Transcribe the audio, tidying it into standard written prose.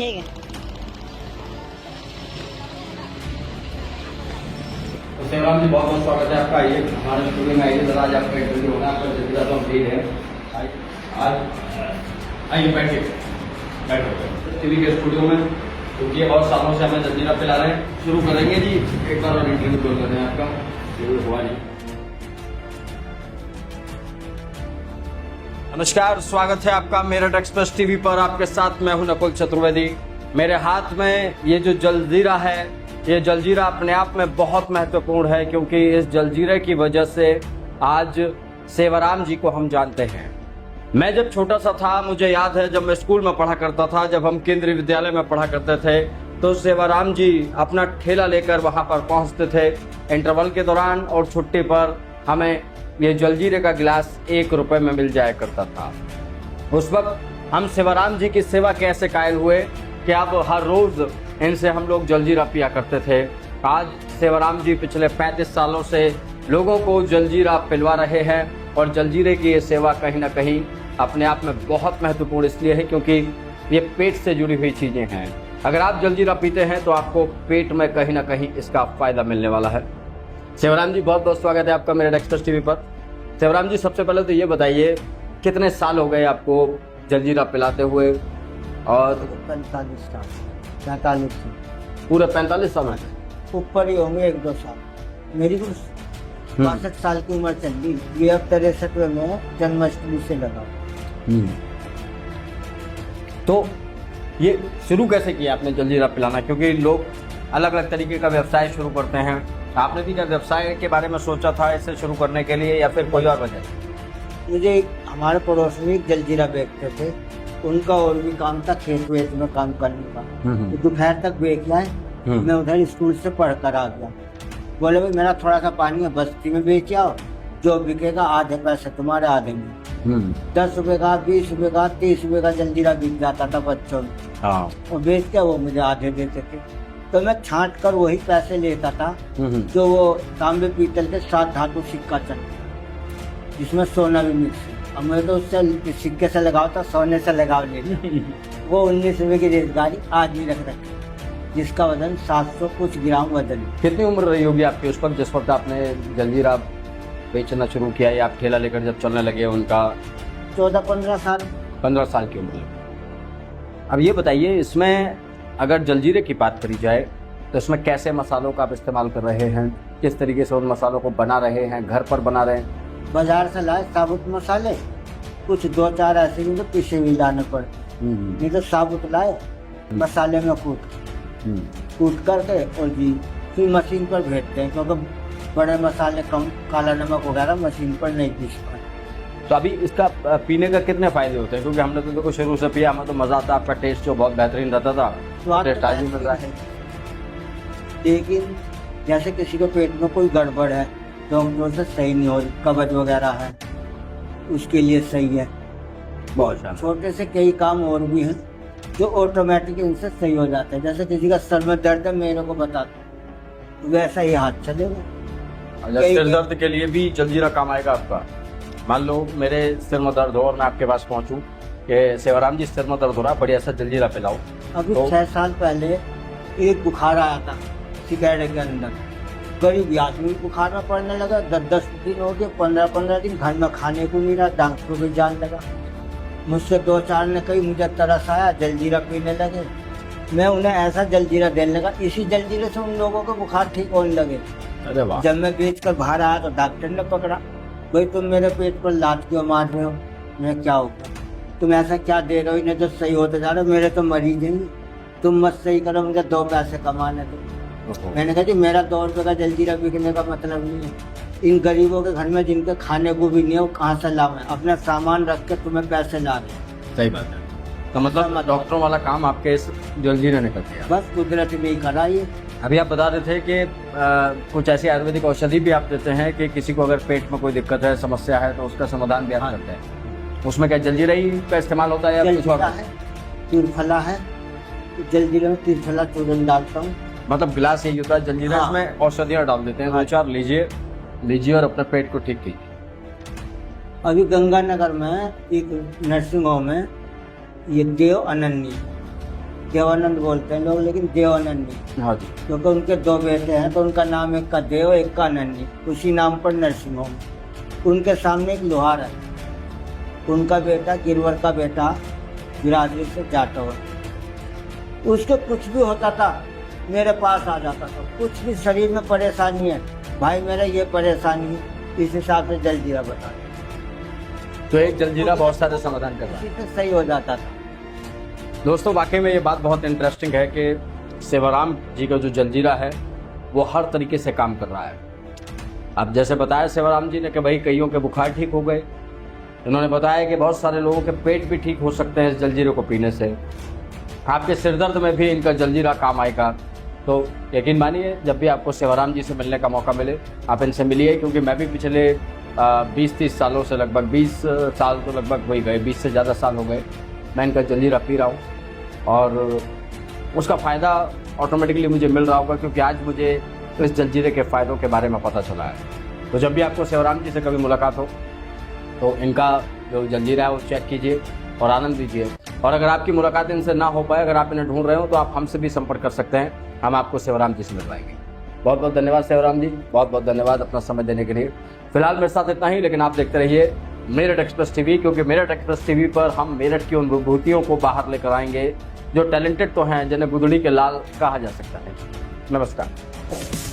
ठीक है। तो सेवराम जी बहुत बहुत स्वागत है आपका। आइए हमारे स्टूडियो में आइए, जरा आज आपका इंटरव्यू होगा। आपका जल्दीरा तो हम फ्री है आज। आइए बैठिए, बैठो टीवी के स्टूडियो में, क्योंकि और सालों से हमें जल्दीरा पिला रहे हैं। शुरू करेंगे जी, एक बार और इंटरव्यू कर लेते हैं आपका, जरूर हुआ नहीं। नमस्कार, स्वागत है आपका मेरठ एक्सप्रेस टीवी पर। आपके साथ मैं हूं नकुल चतुर्वेदी। मेरे हाथ में ये जो जलजीरा है, ये जलजीरा अपने आप में बहुत महत्वपूर्ण है, क्योंकि इस जलजीरे की वजह से आज सेवाराम जी को हम जानते हैं। मैं जब छोटा सा था, मुझे याद है जब मैं स्कूल में पढ़ा करता था, जब हम केंद्रीय विद्यालय में पढ़ा करते थे, तो सेवाराम जी अपना ठेला लेकर वहां पर पहुंचते थे। इंटरवल के दौरान और छुट्टी पर हमें ये जलजीरे का गिलास 1 रुपए में मिल जाया करता था। उस वक्त हम सेवाराम जी की सेवा कैसे कायल हुए कि अब हर रोज इनसे हम लोग जलजीरा पिया करते थे। आज सेवाराम जी पिछले 35 सालों से लोगों को जलजीरा पिलवा रहे हैं, और जलजीरे की ये सेवा कहीं ना कहीं अपने आप में बहुत महत्वपूर्ण इसलिए है क्योंकि ये पेट से जुड़ी हुई चीज़ें हैं। अगर आप जलजीरा पीते हैं तो आपको पेट में कहीं ना कहीं इसका फायदा मिलने वाला है। सेवाराम जी बहुत बहुत स्वागत है आपका मेरठ एक्सप्रेस टीवी पर। सेवाराम जी सबसे पहले तो ये बताइए, कितने साल हो गए आपको जलजीरा पिलाते हुए? और 45 साल, 45 पूरे 45 साल में ऊपर ही होंगे, 1-2 साल। मेरी कुछ 62 साल की उम्र चल रही। ये अब 63 में जन्माष्टमी से लगा। तो ये शुरू कैसे किया आपने जलजीरा पिलाना? क्योंकि लोग अलग अलग तरीके का व्यवसाय शुरू करते हैं। आपने भी क्या व्यवसाय के बारे में सोचा था इसे शुरू करने के लिए, या फिर कोई और वजह? मुझे हमारे पड़ोस में एक जलजीरा बेचते थे, उनका और भी काम था खेत वेत में काम करने का। तो दोपहर तक बेच लाए, मैं उधर स्कूल से पढ़ कर आ गया। बोले भाई मेरा थोड़ा सा पानी है, बस्ती में बेच आओ, जो बिकेगा आधे पैसे तुम्हारे आधे में। 10 रुपए का, 20 रुपए का, 30 रुपए का जलजीरा बिक जाता था बच्चों में। और बेच के वो मुझे आधे देते थे, तो मैं छांट कर वही पैसे लेता था जो वो तांबे पीतल के 7 धातु सिक्का चलता, जिसमें सोना भी मिक्स है। अब मैं तो उससे सिक्के से लगाओ था, सोने से लगाओ नहीं। वो 19 रुपए की रेतगाड़ी आज भी रख रखी, जिसका वजन 700 कुछ ग्राम वजन है। कितनी उम्र रही होगी आपकी उस वक्त जिस वक्त आपने जलजीरा बेचना शुरू किया, या आप ठेला लेकर जब चलने लगे? उनका 14-15 साल। 15 साल की उम्र। अब ये बताइए, इसमें अगर जलजीरे की बात करी जाए तो इसमें कैसे मसालों का आप इस्तेमाल कर रहे हैं? किस तरीके से उन मसालों को बना रहे हैं? घर पर बना रहे हैं? बाजार से लाए साबुत मसाले, कुछ 2-4 ऐसे भी तो पीछे भी लाने पड़े, नहीं तो साबुत लाए मसाले में कूट करके और जी फिर मशीन पर भेजते हैं, क्योंकि बड़े मसाले कम, काला नमक वगैरह मशीन पर नहीं पीस पाते। तो अभी इसका पीने का कितने फायदे होते हैं? क्योंकि हमने तो देखो शुरू से पिया, हमें तो मजा आता, आपका टेस्ट जो बहुत बेहतरीन रहता था, टेस्ट आज भी मिल रहा है। लेकिन जैसे किसी को पेट में कोई गड़बड़ है, डॉक्टरों से सही नहीं हो रही, कब्ज वगैरह है, उसके लिए सही है। बहुत छोटे से कई काम और भी हैं जो ऑटोमेटिक इनसे सही हो जाते हैं। जैसे किसी का सर में दर्द है, मेरे को बता दो, वैसा ही हाथ चलेगा। सिर दर्द के लिए भी जलजीरा काम आएगा आपका? मान लो मेरे सिर में दर्द हो और मैं आपके पास पहुंचूं कि सेवाराम जी सिर में दर्द हो रहा, बढ़िया सा जलजीरा पिलाओ। अभी 6 साल पहले एक बुखार आया था सिगरेट के अंदर, गरीब आदमी बुखार में पड़ने लगा। 10-10 दिन हो गए, 15-15 दिन घर में खाने को नहीं रहा, डॉक्टर को जान लगा। मुझसे 2-4 ने कही, मुझे तरस आया, जलजीरा पीने लगे। मैं उन्हें ऐसा जलजीरा देने लगा, इसी जलजीरे से उन लोगों को बुखार ठीक होने लगे। अरे वाह। जब मैं बेच कर बाहर आया तो डॉक्टर ने पकड़ा, भाई तुम मेरे पेट पर लात क्यों मार रहे हो? मैं क्या होगा, तुम ऐसा क्या दे रहे हो, इन्हें तो सही होते जा रहे हो, मेरे तो मरीज हैं, तुम मत सही करो, मुझे 2 पैसे कमाने दो। मैंने कहा जी मेरा 2 रुपये का जलजीरा बिकने का मतलब नहीं है। इन गरीबों के घर में जिनके खाने को भी नहीं है, वो कहाँ से लावे? अपना सामान रख के तुम्हें पैसे ला रहे। सही बात है। तो मतलब डॉक्टरों वाला काम आपके इस जलजीरे ने कर दिया? बस कुदरत नहीं करा ये। अभी आप बता रहे थे कि कुछ ऐसी आयुर्वेदिक औषधि भी आप देते हैं कि किसी को अगर पेट में कोई दिक्कत है, समस्या है, तो उसका समाधान भी आप करते हैं। उसमें क्या जलजीरा ही का इस्तेमाल होता है या कुछ और? त्रिफला है, जलजीरे में त्रिफला चूर्ण डालता हूँ। मतलब गिलास यही होता है जलजीरा? हाँ। इसमें औषधियाँ डाल देते हैं, 2-4 लीजिए और अपने पेट को ठीक कीजिए। अभी गंगानगर में एक नर्सिंग होम है, ये देव अनन्य, देवानंद बोलते हैं लोग, लेकिन देवानंद नहीं, हाँ जी। क्योंकि उनके 2 बेटे हैं तो उनका नाम एक का देव एक का नंदी, उसी नाम पर नर्सिंग होम। उनके सामने एक लोहार है, उनका बेटा गिरवर का बेटा बिरादरी से जाता हुआ, उसको कुछ भी होता था मेरे पास आ जाता था। कुछ भी शरीर में परेशानी है, भाई मेरा ये परेशानी है, इस हिसाब से जलजीरा बता, तो एक जलजीरा बहुत सारे समाधान कर रहा है। इसी से सही हो जाता था। दोस्तों वाकई में ये बात बहुत इंटरेस्टिंग है कि सेवाराम जी का जो जलजीरा है वो हर तरीके से काम कर रहा है। अब जैसे बताया सेवाराम जी ने कि भाई कईयों के बुखार ठीक हो गए, इन्होंने बताया कि बहुत सारे लोगों के पेट भी ठीक हो सकते हैं इस जलजीरे को पीने से, आपके सिरदर्द में भी इनका जलजीरा काम आएगा। तो यकीन मानिए जब भी आपको सेवाराम जी से मिलने का मौका मिले आप इनसे मिलिए, क्योंकि मैं भी पिछले 20-30 सालों से लगभग 20 साल तो लगभग हो ही गए, 20 से ज़्यादा साल हो गए मैं इनका जलजीरा पी रहा हूँ और उसका फ़ायदा ऑटोमेटिकली मुझे मिल रहा होगा, क्योंकि आज मुझे इस जलजीरे के फ़ायदों के बारे में पता चला है। तो जब भी आपको सेवाराम जी से कभी मुलाकात हो तो इनका जो जलजीरा है वो चेक कीजिए और आनंद लीजिए। और अगर आपकी मुलाकात इनसे ना हो पाए, अगर आप इन्हें ढूंढ रहे हो तो आप हमसे भी संपर्क कर सकते हैं, हम आपको सेवाराम जी से मिलवाएंगे। बहुत बहुत धन्यवाद सेवाराम जी, बहुत बहुत धन्यवाद अपना समय देने के लिए। फिलहाल मेरे साथ इतना ही, लेकिन आप देखते रहिए मेरठ एक्सप्रेस टीवी, क्योंकि मेरठ एक्सप्रेस टीवी पर हम मेरठ की उन विभूतियों को बाहर लेकर आएंगे जो टैलेंटेड तो हैं, जिन्हें गुदड़ी के लाल कहा जा सकता है। नमस्कार।